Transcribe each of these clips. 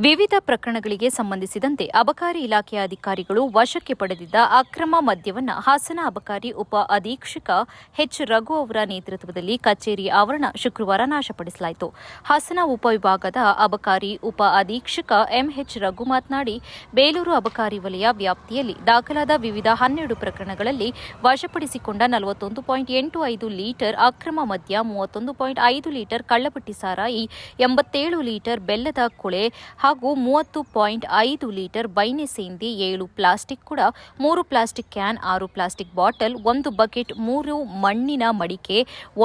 ವಿವಿಧ ಪ್ರಕರಣಗಳಿಗೆ ಸಂಬಂಧಿಸಿದಂತೆ ಅಬಕಾರಿ ಇಲಾಖೆಯ ಅಧಿಕಾರಿಗಳು ವಶಕ್ಕೆ ಪಡೆದಿದ್ದ ಅಕ್ರಮ ಮದ್ಯವನ್ನು ಹಾಸನ ಅಬಕಾರಿ ಉಪ ಅಧೀಕ್ಷಕ ಎಚ್ ರಘು ಅವರ ನೇತೃತ್ವದಲ್ಲಿ ಕಚೇರಿ ಆವರಣ ಶುಕ್ರವಾರ ನಾಶಪಡಿಸಲಾಯಿತು. ಹಾಸನ ಉಪವಿಭಾಗದ ಅಬಕಾರಿ ಉಪ ಅಧೀಕ್ಷಕ ಎಂಎಚ್ ರಘು ಮಾತನಾಡಿ, ಬೇಲೂರು ಅಬಕಾರಿ ವಲಯ ವ್ಯಾಪ್ತಿಯಲ್ಲಿ ದಾಖಲಾದ ವಿವಿಧ 12 ಪ್ರಕರಣಗಳಲ್ಲಿ ವಶಪಡಿಸಿಕೊಂಡ 41.85 ಲೀಟರ್ ಅಕ್ರಮ ಮದ್ಯ, 31.5 ಲೀಟರ್ ಕಳ್ಳಪಟ್ಟಿ ಸಾರಾಯಿ, 87 ಲೀಟರ್ ಬೆಲ್ಲದ ಕೊಳೆ ಹಾಗೂ 30.5 ಲೀಟರ್ ಬೈನೆ ಸೇಂದಿ, 7 ಪ್ಲಾಸ್ಟಿಕ್ ಕುಡ, 3 plastic can, 6 plastic bottle, 1 bucket, 3 ಮಣ್ಣಿನ ಮಡಿಕೆ,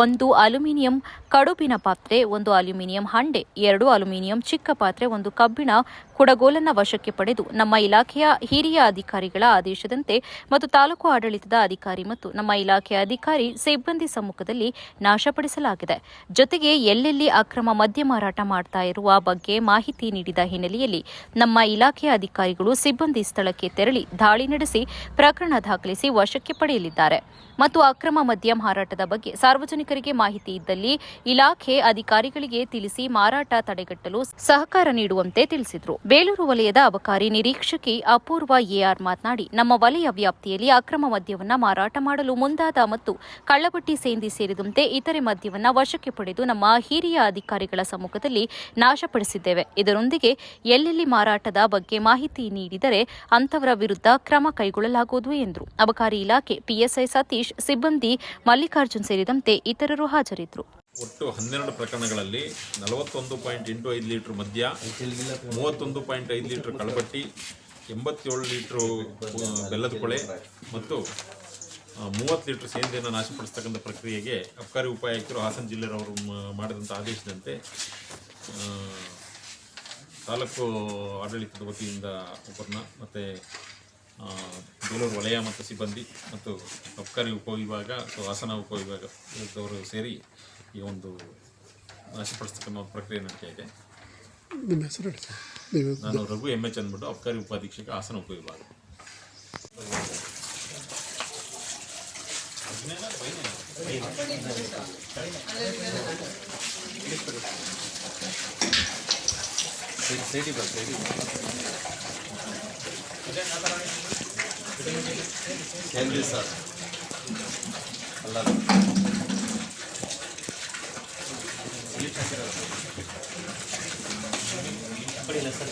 1 ಅಲ್ಯೂಮಿನಿಯಂ ಕಡುಬಿನ ಪಾತ್ರೆ, 1 ಅಲ್ಯೂಮಿನಿಯಂ ಹಂಡೆ, 2 ಅಲ್ಯೂಮಿನಿಯಂ ಚಿಕ್ಕ ಪಾತ್ರೆ, 1 ಕಬ್ಬಿಣ ಕುಡಗೋಲನ್ನು ವಶಕ್ಕೆ ಪಡೆದು ನಮ್ಮ ಇಲಾಖೆಯ ಹಿರಿಯ ಅಧಿಕಾರಿಗಳ ಆದೇಶದಂತೆ ಮತ್ತು ತಾಲೂಕು ಆಡಳಿತದ ಅಧಿಕಾರಿ ಮತ್ತು ನಮ್ಮ ಇಲಾಖೆಯ ಅಧಿಕಾರಿ ಸಿಬ್ಬಂದಿ ಸಮ್ಮುಖದಲ್ಲಿ ನಾಶಪಡಿಸಲಾಗಿದೆ. ಜೊತೆಗೆ ಎಲ್ಲೆಲ್ಲಿ ಅಕ್ರಮ ಮದ್ಯ ಮಾರಾಟ ಮಾಡ್ತಾ ಇರುವ ಬಗ್ಗೆ ಮಾಹಿತಿ ನೀಡಿದ ಹಿನ್ನೆಲೆಯಲ್ಲಿ ನಮ್ಮ ಇಲಾಖೆಯ ಅಧಿಕಾರಿಗಳು ಸಿಬ್ಬಂದಿ ಸ್ಥಳಕ್ಕೆ ತೆರಳಿ ದಾಳಿ ನಡೆಸಿ ಪ್ರಕರಣ ದಾಖಲಿಸಿ ವಶಕ್ಕೆ ಪಡೆಯಲಿದ್ದಾರೆ ಮತ್ತು ಅಕ್ರಮ ಮದ್ಯ ಮಾರಾಟದ ಬಗ್ಗೆ ಸಾರ್ವಜನಿಕರಿಗೆ ಮಾಹಿತಿ ಇದ್ದಲ್ಲಿ ಇಲಾಖೆ ಅಧಿಕಾರಿಗಳಿಗೆ ತಿಳಿಸಿ ಮಾರಾಟ ತಡೆಗಟ್ಟಲು ಸಹಕಾರ ನೀಡುವಂತೆ ತಿಳಿಸಿದರು. ಬೇಲೂರು ವಲಯದ ಅಬಕಾರಿ ನಿರೀಕ್ಷಕಿ ಅಪೂರ್ವ ಎಆರ್ ಮಾತನಾಡಿ, ನಮ್ಮ ವಲಯ ವ್ಯಾಪ್ತಿಯಲ್ಲಿ ಅಕ್ರಮ ಮದ್ಯವನ್ನು ಮಾರಾಟ ಮಾಡಲು ಮುಂದಾದ ಮತ್ತು ಕಳ್ಳಪಟ್ಟಿ ಸೇಂದಿ ಸೇರಿದಂತೆ ಇತರೆ ಮದ್ಯವನ್ನು ವಶಕ್ಕೆ ಪಡೆದು ನಮ್ಮ ಹಿರಿಯ ಅಧಿಕಾರಿಗಳ ಸಮ್ಮುಖದಲ್ಲಿ ನಾಶಪಡಿಸಿದ್ದೇವೆ. ಇದರೊಂದಿಗೆ ಎಲ್ಲೆಲ್ಲಿ ಮಾರಾಟದ ಬಗ್ಗೆ ಮಾಹಿತಿ ನೀಡಿದರೆ ಅಂತವರ ವಿರುದ್ಧ ಕ್ರಮ ಕೈಗೊಳ್ಳಲಾಗುವುದು ಎಂದರು. ಅಬಕಾರಿ ಇಲಾಖೆ ಪಿಎಸ್ಐ ಸತೀಶ್, ಸಿಬ್ಬಂದಿ ಮಲ್ಲಿಕಾರ್ಜುನ್ ಸೇರಿದಂತೆ ಇತರರು ಹಾಜರಿದ್ದರು. ಒಟ್ಟು 12 ಪ್ರಕರಣಗಳಲ್ಲಿ 41.85 ಲೀಟರ್ ಮದ್ಯ, 31.5 ಲೀಟರ್ ಕಳ್ಳಪಟ್ಟಿ, 87 ಲೀಟರ್ ಬೆಲ್ಲದ ಕೊಳೆ ಮತ್ತು 30 ಲೀಟರ್ ಸೇಂದಿಯನ್ನು ನಾಶಪಡಿಸತಕ್ಕಂಥ ಪ್ರಕ್ರಿಯೆಗೆ ಅಬಕಾರಿ ಉಪಾಯುಕ್ತರು ಹಾಸನ ಜಿಲ್ಲೆಯವರು ಮಾಡಿದಂಥ ಆದೇಶದಂತೆ ತಾಲೂಕು ಆಡಳಿತದ ವತಿಯಿಂದ ಒಬ್ಬರನ್ನ ಮತ್ತು ಬೇಲೂರು ವಲಯ ಮತ್ತು ಸಿಬ್ಬಂದಿ ಮತ್ತು ಅಬಕಾರಿ ಉಪವಿಭಾಗ ಹಾಸನ ಉಪವಿಭಾಗದವರು ಸೇರಿ ಈ ಒಂದು ನಾಶಪಡಿಸ್ತಕ್ಕಂಥ ಪ್ರಕ್ರಿಯೆ ನಡೀತಾ ಇದೆ. ನಾನು ರಘು ಎಂಎಚ್ ಅಂದ್ಬಿಟ್ಟು ಅಬಕಾರಿ ಉಪಾಧೀಕ್ಷಕ ಹಾಸನ ಉಪವಿಭಾಗ. ಸರ್ ಅಲ್ಲ ಸರ್